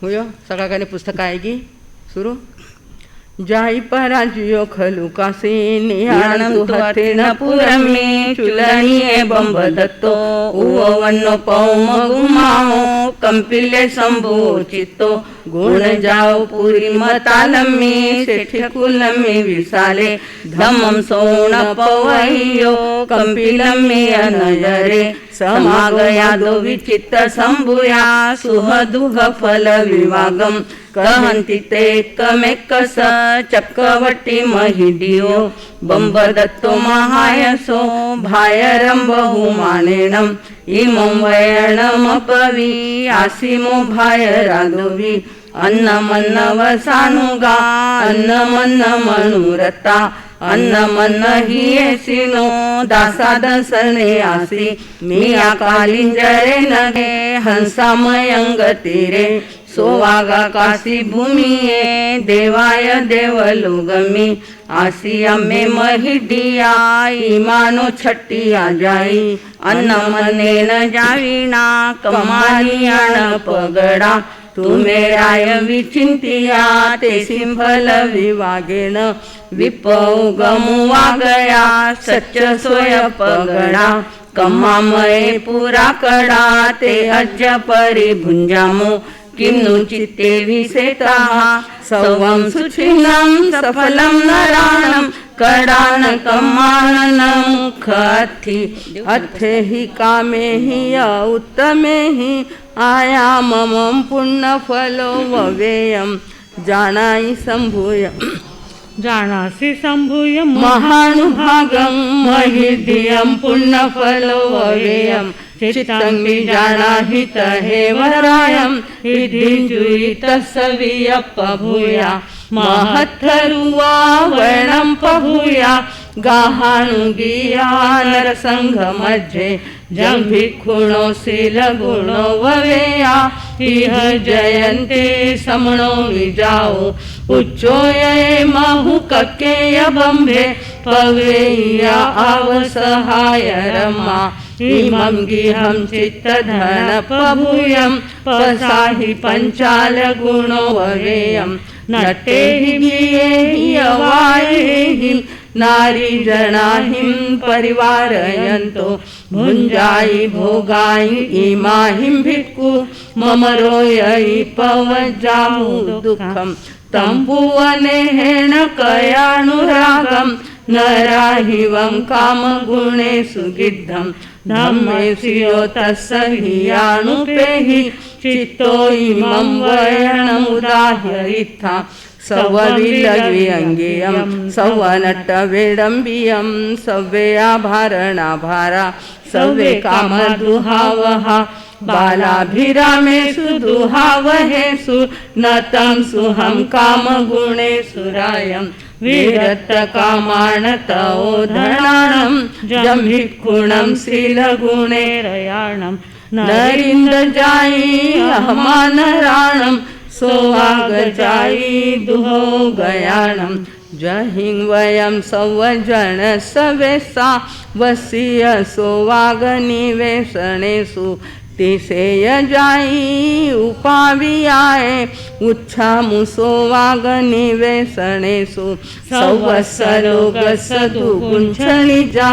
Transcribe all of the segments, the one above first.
हुयो सकाळकाने पुस्तक आएगी सुरू जाई पराजियो खलु कासे निहाणं तु हथेन पुरमे चुलनिये बंब दत्तो उवन्नो पौमगुमाओ कंपिले संभो चित्तो गुण जाओ पुरी मतालम्मी सेठ कुलम्मी विसाले धम्मं सोण पवैयो कंपिलम्मी अनजरे समागया दो विचित्त संभूया सुहदुह फल विवागम कहंती ते कमेकस चक्रवटी महिडियो बंब दत्तो महायसो भायरं बहुमानेणं इमं वयणमपवि आसिमो भायरादोवि अन्नमन्नवसानुगा अन्नमन्न मनुरता अन्नमन्न हि येसिनो दासादसने आसी मिया कालिंजरे नगे हंसामयंगतीरे सोवागा काशी भूमिये देवाय देवलोगमी आसी अम्मे महिडिया इमानो छट्टिया जाई अन्न मनेन जावीना कमानियाण पगडा तुमेराय विचिंतिया ते सिंभल विवागेण विपौगमुवा गया सच्च सोय पगडा कमामये पुरा कडा ते अज्ज परिभुंजामो किन्नु चित्ते विसेता सवं सुचिनं सफलं नराणं कडान कमानन मुखथि अर्थे हि कामे हि उत्तमे हि आयाममं पुण्यफलो ववेयं जानायि संभूय जानासि संभूय महानुभागं महिधियं पुण्यफलो ववेयं चित्तं विजानाहि तहेवरायं इदिजुयितस्सवियप्पभूया महत्थरुवा वर्णं पभूया गाहानुगिया नरसंघमध्ये जंभिक्षुणो शीलगुणो ववेया इह जयन्ते समणो विजाओ उच्चोये महुककेय बंभे पवेया आवसहाय रमा इमं गिहं चित्तधन पभूयं पसाहि पंचाल गुणो ववेयं नटे हि गिये अवायेहि नारी जनाहिं परिवारयन्तो भुञ्जायि भोगायि इमाहिं भिक्खु मम रोयि पवजाहु दुःखं तं भुवनेन कयानुरागं नराहिवं कामगुणेषु गिद्धं धम्मेषु तस्य हियानुपेहि चित्तो इमं वयणमुदाह्य इत्था सवविलग्वियङ्गेयं सवनट्टवेडम्बियं सव्ययाभरणाभारा सव्ये कामदुहावहा बालाभिरामेषु दुहावहेषु नतं सुहं कामगुणेषु रायं विरक्तकामानतोधनानं जंभिक्षुणं शीलगुणे रयाणं नरिन्द्रजायि अहमानराणं सोवागजायि दुहो गयाणं जहिं वयं सवजन सवेसा वसीय सोवागनिवेशनेषु तिसेय जाई उपावियाए उच्छामु सोवागनिवेशनेषु सवत्सरोगसदु गुंचलिजा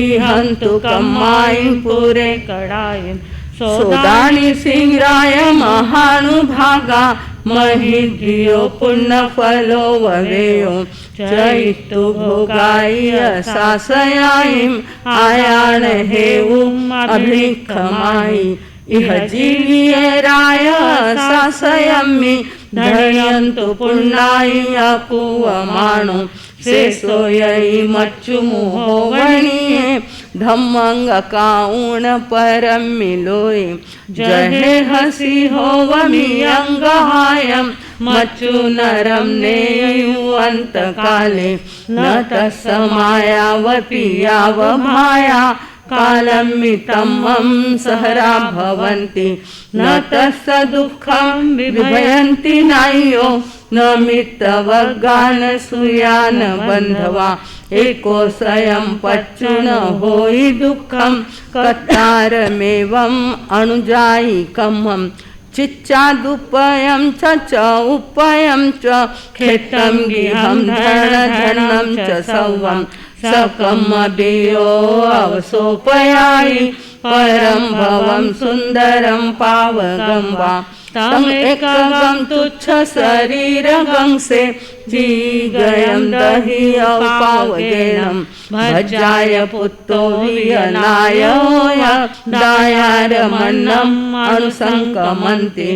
इहन्तु कमाई पुरे कडायं सोदानि सिंहराय महानुभागा महिधियो पुण्यफलो ववेयो चैतु भोगाय सासयायिं आयाण हेवुं अभिक्षमायि इह जीवियेराय सासयम्मि धन्यन्तु पुण्याय अकुवमाणो शेषोयि मच्चुमुहो वणिये धम्मंगकाऊण परम मिलोय जहे हसी होवमि अंगहायं मच्चु नरम नेयु अंतकाले न तस्मायावपि यावभाया कालमितमं सहरा भवन्ति न तस्य दुःखं विभयन्ति नायो न मित्रवर्गान सुयान बंधवा एको स्वयं पच्चुन होई दुःखं कतारमेवं अनुजायि कमं चिच्चादुपयं च उपयं च खेतं गिहं धरणं च सौवं सकमबियो अवसोपयायि परं भवं सुन्दरं पावगं वा तमेकगं तुच्छ शरीरगं से जीगयं दहि पावगेनं भज्जाय पुत्रो वियनाय दायारमन्नम् अनुसंकमन्ति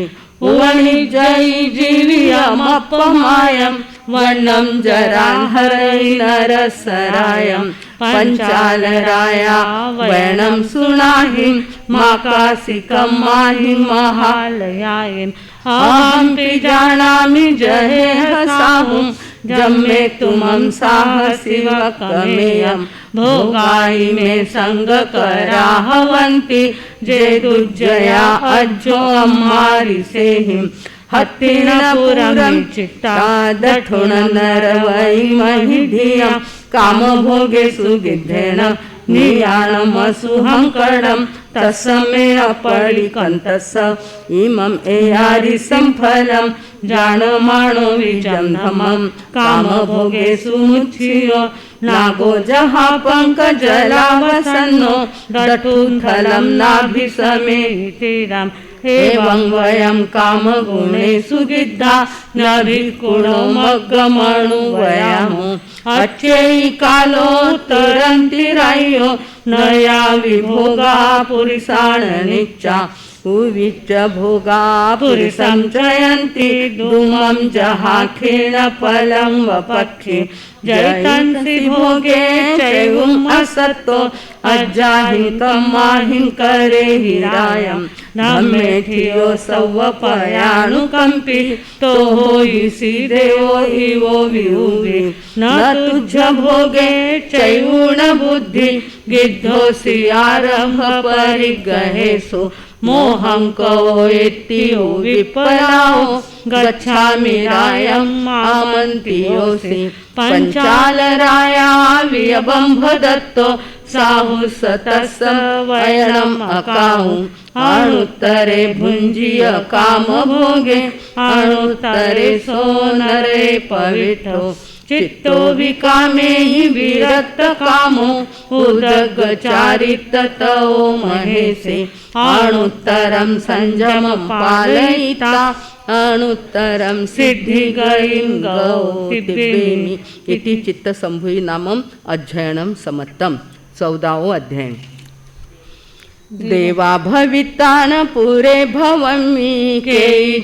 उवनिजयि जीवियमपमायं वर्णं जरान्हरै नरसरायं पञ्चालराया वर्णं सुनाहिं माकासिकं माहिं महालयायिम् अहमपि जानामि जहेह साहुं जम्मे तुमं साहसिवकमेयं भोगायि मे संगकराहवन्ति जे दुर्जया अज्जो अम्मारि सेहिं हत्तिनपुरं चित्ता दठुण नरवै महि धियं कामभोगे सुगिद्धेन नियाणमसुहंकडं तस्मे अपळिकन्तस इमं एयारिसं फलं जानमाणो विजन्धमं कामभोगे सुमुच्चियो नागो जहा पङ्कजलावसन्नो दटुथलं नाभिसमेतिरम् एवं वयं कामगुणे सुगिद्धा नभिकुणो मग्गमणुवयामो अच्छेहि कालो तरन्तिरायो नया विभोगा पुरिसाणनिच्चा उविच्च भोगा पुरिसं चयन्ति धूमं जहाखेण फलं वपक्षि जयतंसि भोगे चैवम् असतो अज्जाहितं माहिं करे हिरायं नमेठियो सवपयानुकंपि तो होइसि देवो इवो विहुवि न तुझ भोगे चैवुण बुद्धि गिद्धोसि आरंभ परिगहेसु मोहं कवोएत्तियो विपलाओ गच्छामि रायम् आमन्त्रियोऽसि पञ्चालराया वियबम्भ दत्तो साहुसतस वयनम् अकाहु अणुत्तरे भुञ्जीय कामभोगे अणुत्तरे सोनरे पवित्रो चित्तो विकामे हि विरक्त कामो उदगचारिततो महेशे अणुत्तरं संयमं पालयिता अणुत्तरं सिद्धिगयं गौतिब्बेमि इति चित्तसंभूय नामम अध्ययनं समत्तम 14वां अध्याय। देवा भवितान पुरे भवमी के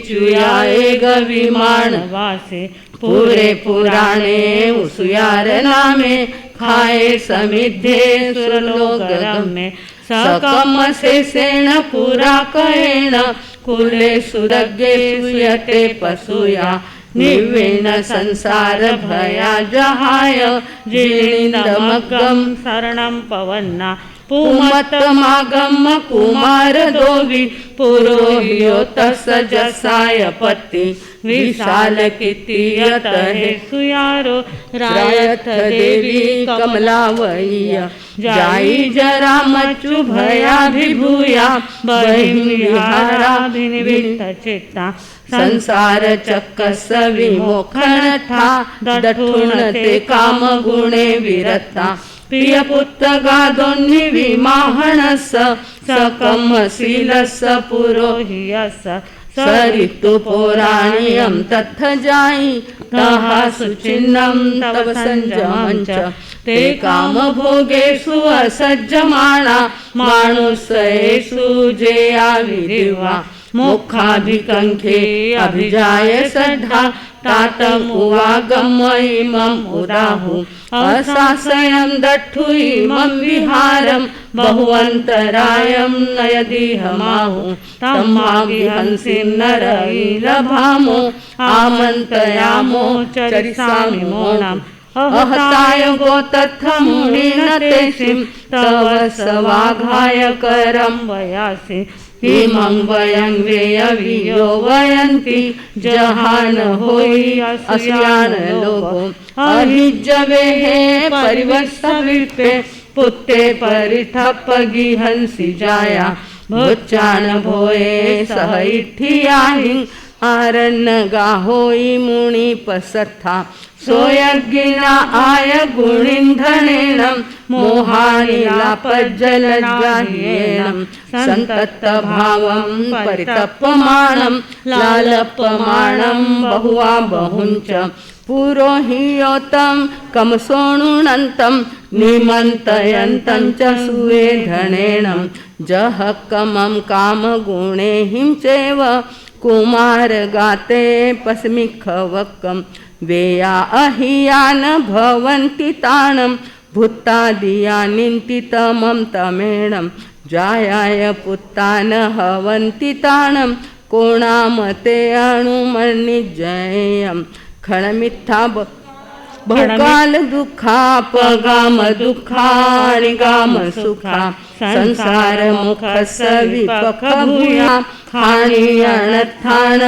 चुयाए गविमान वासे पूरे पुराणे उसुयार नामे खाए समिद्धे सुरलोक में सकम शेषेण पुरा कहेण कुले सुदग्गे सुयते पशुया निवेन संसार भया जहाय जीर्णिन्दमग्गं शरणं पवन्ना पुमत्तमागम कुमार दोवि पुरोहियो तस जसाय पति विशाल कीर्तियत हे सुयारो रायथ देवी कमलावय्य जाई जरा मच्चु भयाभिभूया बहिर्विहाराभिनिवृत्त चित्ता संसार चक्कस विमोखन था दठुणते काम गुणे विरता प्रिय पुत्र गादोन्नि विमाहणस सकमशीलस पुरोहियस सरितु पौराणियं तथ जाई तहा सुचिन्नं तव संजमञ्च ते काम भोगेषु असज्जमाना मानुषेषु जे आविर्वा मोक्षाभिकंखे अभिजाय श्रद्धा तातम् उवागम इमम् उदाहु अशासयं दट्ठु इमं विहारं बहुअन्तरायं नयदिहमाहु तम्मागिहंसि नरैलभामो आमन्त्रयामो चरिसामि मौनम् अहताय गोतथमुनिन तेषिं तव सवाघाय करं वयासि इमं वयं वेयवियो वयन्ति जहान होई अस्यान लोभो अहिज्जवेहे परिवत्सविल्पे पुत्ते परिथप्पगिहंसि जाया भुच्चाण भोये सह इठ्ठियाहि आरण्य गाहोई मुनी पसथा सोयज्ञिना आय गुणिन्धनेन मोहानिलापज्जलज्जाह्येन सन्तप्तभावं परितप्यमानं लालप्यमानं बहुवा बहुञ्च पुरोहियोतं कमसोणुनन्तं निमन्त्रयन्तं च सुवेधनेन जहकमं कामगुणेहिं चैव कुमारगाते पस्मिखवक्कं वेया अहियान भवन्ति तानं भूतादियानिन्तितमं तमेणं जायाय पुत्तान हवन्ति तानं कोणामते अणुमनिजयं खणमित्था बहुकाल दुःखापगाम दुःखानि गाम सुखा संसार मुख विपख भूया खाणी अनर्थान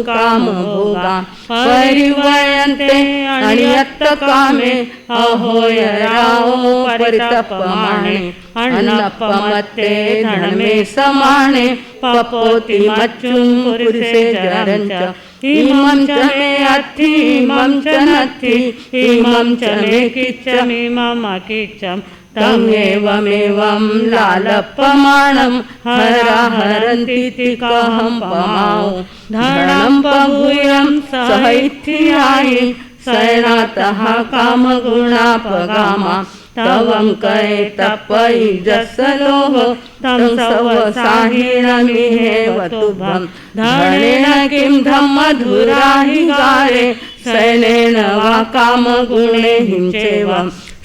काम भोगा परिवयन्ते अनियत्त कामे अहोयराओ परितपमाणे अन्नपमत्ते धर्मे समाने पपोति मच्चुं पुरुषे जरञ्च इमं च मे अर्थि इमं च नत्थि इमं च मे किच्चम् इमम् अकिच्चम् तमेवमेवं लालप्यमाणं हरन्तीति कहं पमाओ धरणं पभूयं सह इठ्ठियाहि सैनातः कामगुणापगामा तवं कये तपयि जसलोह तं सवसाहिणमिहेव तुभ्यं धरणेन किं धम्मधुराहि गारे सैनेन वा कामगुणेहिं चैव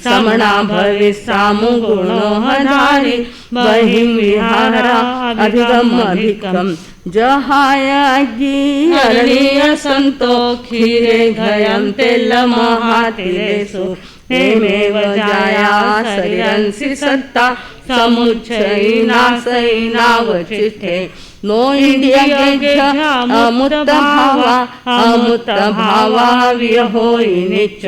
समना भविष्यामुगुणो हधारि बहिं विहारा अधिगम जहाय अज्ञीयरणीय सन्तो क्षीरे घयं तेल्लमहातिरेषु हेमेव जाया शरीरंसि सत्ता समुच्चयिनाशयिनावचिष्ठे नो इन्द्रियज्ञ अमुतभावा विहोयि निच्च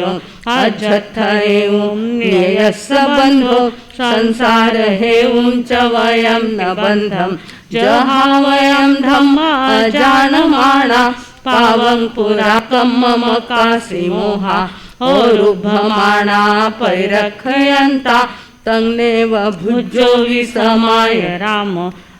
अजत्थ एवं ज्ञेयस्य बन्धो संसार हेवं च वयं न बन्धं जहा वयं धम्मा अजानमाना पावं पुरा मम काशी मोहा औरुभमाना परिरक्षयन्ता तंनेव भुजो विसमाय राम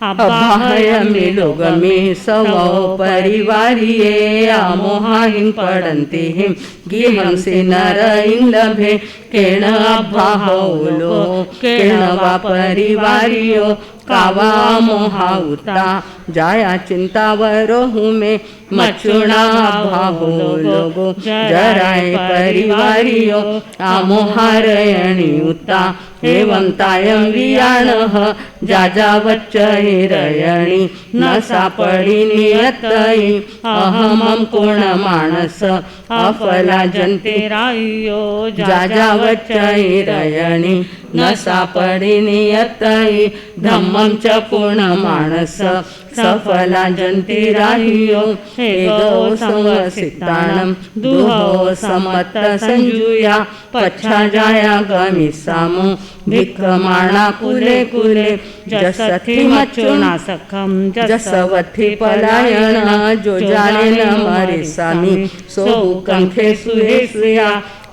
अबाहयमि लोगमि सवो परिवारिये अमोहाहिं पडन्ति हिं गिहंसि नरहिं लभे केण अबाहुलो केण वा परिवारियो कावा मोहाउता जाया चिंतावरो हुमे मचुणा बाहुलो जराय परिवारियो आमोहारयणि उता एवं तायं वियाणः जाजावच्चैरयणि न सापडि नियतै अहमं कोणमानस अफला जन्तिरायो जाजावच्चैरयणि न सापडि नियतै धम्मं च पूर्णमानस सफला जन्तिराह्यो एगो संवसितानं दुहो समत्त संयुया पच्छा जाया गमिसामो भिक्खमाणा कुले कुले जसथि मच्चुना सखम जसवथि पलायन जो जाने न मरे सामी सो कंखे सुहे सुया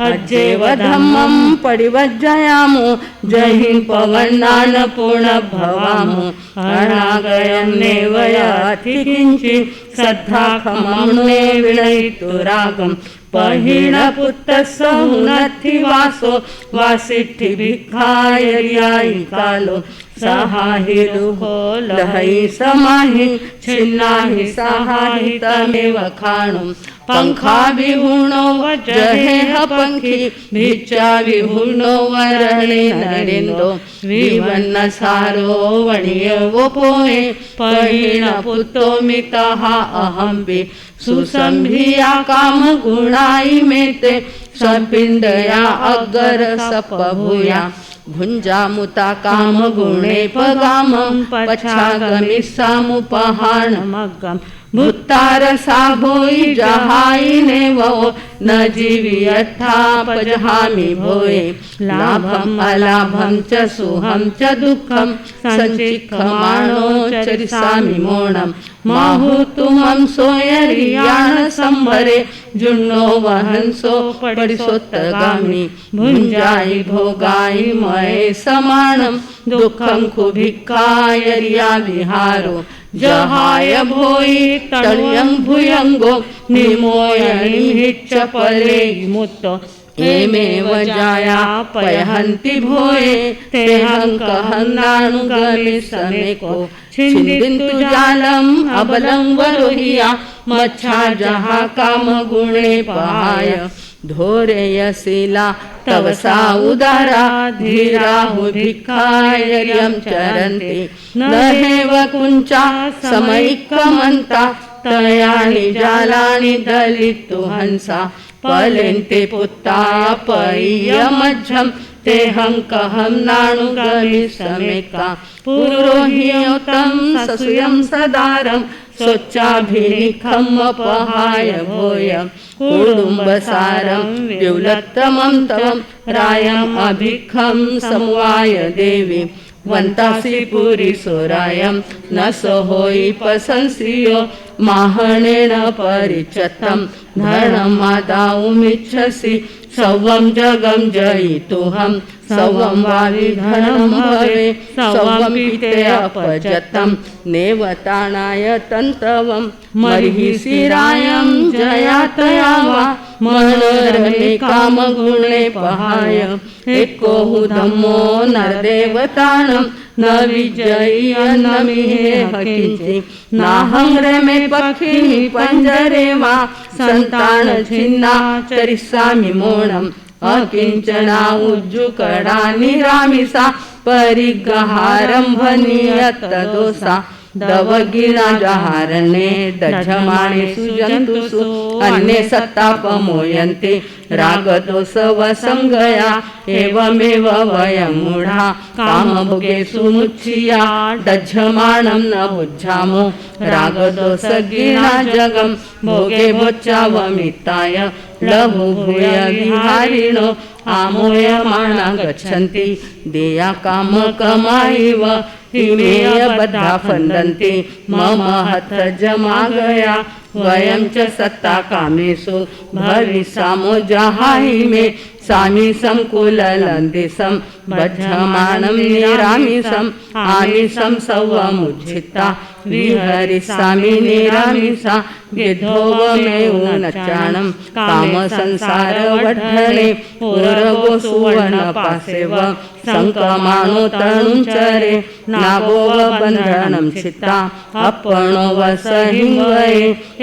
अज्जेव धम्मं परिवज्जयामो जहिं पवनान पूर्ण भवामो अनागयं नेवयाति किञ्चित् श्रद्धा खमम्ने विनयितुरागं पहिणपुत्तस्य हुनत्थि वासो वासिष्ठि भिक्खायर्यायि कालो सहाहि दुहो लहै समाहि छिन्नाहि सहाहि तमेव खाणुं पंखा विहुणो वज्रहेह पंखी भिक्षा विहुणो वरणे नरेंदो विवन्न सारो वणियवो पोहे पहिण पुतो मितः अहंबि सुसंभिया काम गुणाई मेते सपिंडया अगर सपभूया भुंजामुता काम गुणे पगामं पच्छागमिस्सामुपहाणमग्गं भूतारसा भोई जहाई नेवो न जीवी अथापजहामि भोये लाभम अलाभम च सुहम च दुःखम संचिक्खमाणो चरिसामि मोणम माहुतुमं सोयरियाण संभरे जुन्नो वहंसो पडिसोत्तगामी भुंजाई भोगाई मये समानम दुःखम कुभिक्खायरिया विहारो जहाय भोई तण्यं भुयंगो निमोयनिच्च परे मुत्त एमेव जाया पयहन्ति भोये तेहं कहन्नानुगमि समेको छिन्दिन्तु जालम् अबलं वरोहिया मच्छा जहा काम गुणे पहाय धोरेयशिला तव सा उदारा धीराहु भिक्खायर्यं चरन्ति न हेव कुञ्चा समैक्कमन्ता तयानि जालानि दलितु हंसा पलेन्ते पुत्तापय्यमज्झं तेहं कहं नानुगमि समेका पुरोहितं ससुयं सदारं स्वच्छाभिनिखम् अपहाय भोयं कुडुम्बसारं विवलत्तमं तवं रायम् अभिखं समवाय देवी वन्तासि पुरी सोरायं न सोहोई पसंसियो माहणेन परिचत्तं धर्ममादाउमिच्छसि सवं जगं जयितुहं सवं वाविधनं भवे सवं पीते अपजतं नेवताणाय तन्तवं मर्हिशिरायं जयातया वा मनोरमे कामगुणे पहाय एको धम्मो नरदेवतानं न विजयी न मिहेह किंचि नाहं रमे पक्षिणि पंजरे वा संतान छिन्ना चरिष्यामि मोणम् अकिंचना उज्जुकडा निरामिसा परिग्रहारंभनीयतदोषा दवगिना जहारणे दझमाणेषु जन्तुषु अन्ये सत्तापमोयन्ते रागदोषवसंगया एवमेव वयं मूढा कामभोगेषु मुच्छिया दझमाणं न बुज्झामो रागदोषगिना जगं भोगे भोच्चावमित्ताय लघुभूय विहारिणो आमोयमाना गच्छन्ति देया कामकमायिव इमेय बद्धा फन्दन्ति मम हथ जमा गया वयं च सत्ता कामेषु भविष्यामो जहाहि मे सामि संकुललन्दिसं बध्यमानं निरामिषम् आमिषं सवमुज्झिता विहरिष्यामि निरामिषा गिद्धोवमेव नचाणं कामसंसारवढणे पूरवो सुवर्णपासेव संकमानो तणुं चरे नागोव बन्धनं चित्ता अपणो वसहिंवये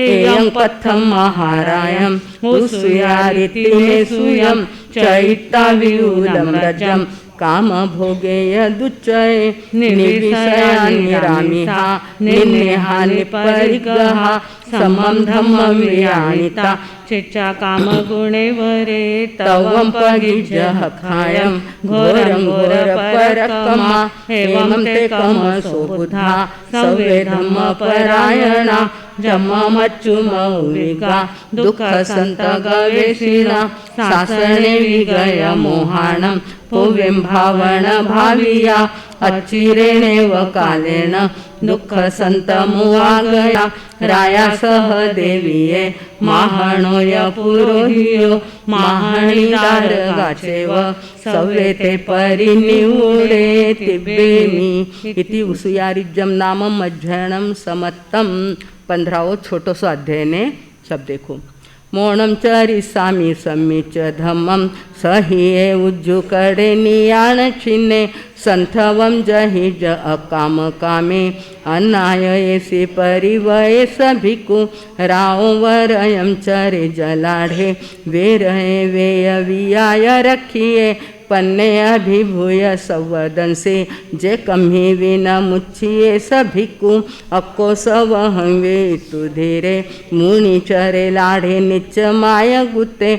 एयं पथं महारायं उसूयारिति मे सूयं चैत्ता विऊलं रजं कामभोगेय दुच्चये निर्विषया निरामिहा निर्नेहा निपरिग्रहा समं धम्मं वियानिता चिच्चा कामगुणे वरे तवं पगिजः खायं घोरं घोरपरक्कमा एवं ते कमसो बुधा सवे धम्मपरायणा जममच्युमौलिका दुःखसन्तगवेशिना शासने विगय मोहाणं भुविं भावण भाविया अचिरेणेव कालेन दुःखसन्तमुवागया राया सह देवीये माहणोय पुरोहियो माहणीदारगाचेव सवे ते परिनिवुडे तिब्बेमी इति उसूयारिज्यम नाम मज्झणं समत्तं 15वां छोटोसो अध्यायने सब देखो मोणं चरिष्यामि सम्मिच धम्मं सहिये उज्जुकडे नियाण छिन्ने संथवं जहिज अकाम कामे अनाययेसि परिवयेस भिक्खु राओ वरयं चरे जलाढे वेरहे वेय वियाय रखिये पन्ने अभिभूय संवदंसे जे कम्हि विना मुच्छिये स भिक्खु अक्को सवहं वेतु धीरे मुनि चरे लाढे निच माय गुते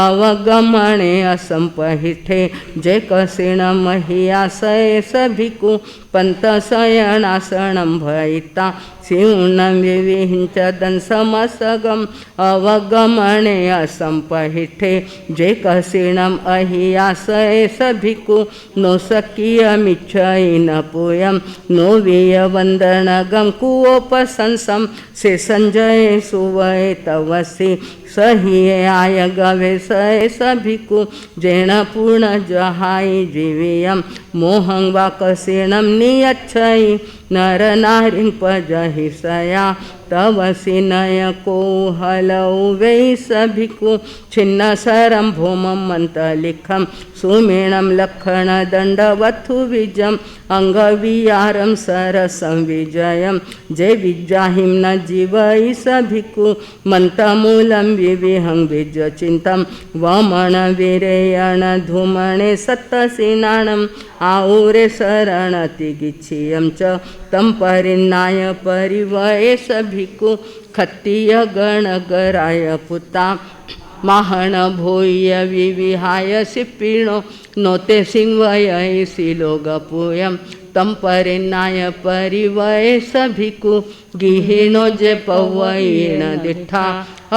अवगमणे असंपहिठे जे कसिण महियासये स भिक्खु पंत शयनासनं भयिता सिंहनं विविहिंच दंसमसगम अवगमने असंपहिठे जे कसिणम अहियासये सभिकु नो सकीयमिच्छयि न पूयम नो वीयवंदनगम कुओपसंसम से संजय सुवय तवसी सहिए आय गवे सय सभिकु जेण पूर्ण जहाई जीवियम मोहं वाकसीणम नियच्छयि नर नारीं पजहि सया तवसी नय कोहलौ वै सभिकु छिन्न सरम भूमं मंतलिखम सुमेणं लखन दंडवथु विजम अंगवियारम सरसं विजयम जय विजाहिं न जीवई सभिकु मंतमूलं विविहं विजचिंतम वमन वीरेयण धूमणे सत्तसीनाणम आऊरे शरणति गिच्छियं च तम परिनाय परिवये सभिकु खत्तीय गणगराय पुता माहण भूय विविहाय सिप्पिणो नोते सिंहवय सिलोगपुयम तम परिनाय परिवये सभिकु गिहिणो जे पवयेण दिठा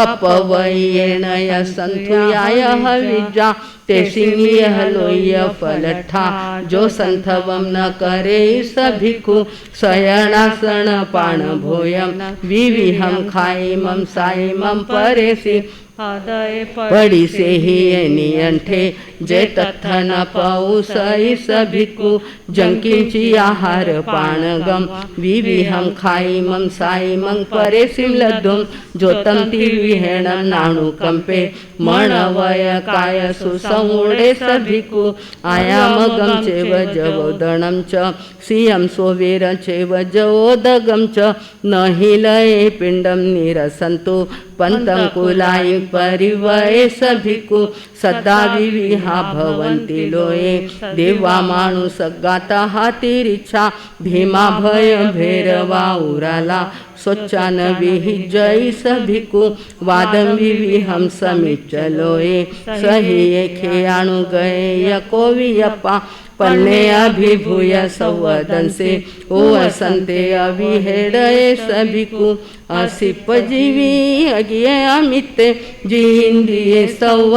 अपवयेण यसंथुयाय हविजा ते सिंह लोय फलठा जो संथवम न करे सभिकु शयनासन पाण भोयम विविहम खाइमम साइमम परेसी पड़ी से ही नियंठे जय तत्थन पौसई सभिकु जंकिंची आहार पाणगम विविहम खाइमम साइमं परेसिम लद्धुम जोतम तिविहेणम नाणुकंपे मणवय काय सुसंउडे सभिकु आयामगम चेव जवोदणम च सियम सोवीर चेव जवोदगम च न हिलये पिंडम निरसंतु पंतं कुलायि परिवये सभिकु सदा विविहा भवन्ति लोये देवा माणूस गाता हातीरिच्छा भीमा भय भैरवा उराला स्वच्छान विहिजय सभिकु वादम विविहम समीचलोये सहिये खेयाणु गए यकोवियप्पा पन्ने अभिभूय संवदन से ओ असंते अभिहेडये सभिकु असिप जीवी अगिय अमिते जिंदिये सव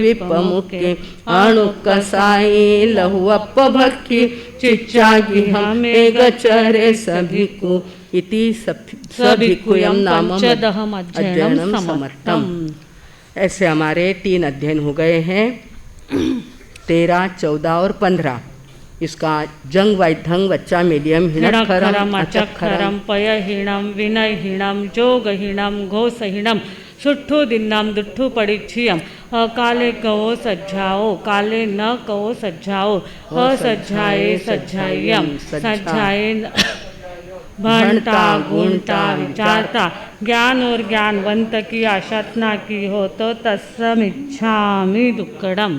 विपमुखे अणुकसाई लहुअप भक्खी चिच्चागी हमें गचरे सभिकु इति सभिकुयम नाम अध्ययनम समर्थम। ऐसे हमारे 3 अध्ययन हो गए हैं, 13, 14 और 15। इसका जंग वैधंग वच्चा मीडियम हिणखरम अचखरम पयहीणम विनयहीणम जोगहीणम घोषहीणम सुट्ठू दिन्नाम दुट्ठू पड़िच्छियम अकाले कहो सज्जाओ काले न कहो सज्जाओ असज्जाए सज्जायम सज्जाए भणता गुणता विचारता ज्ञान और ज्ञानवंत की आशातना की हो तो तस्समिच्छामि दुक्कडम।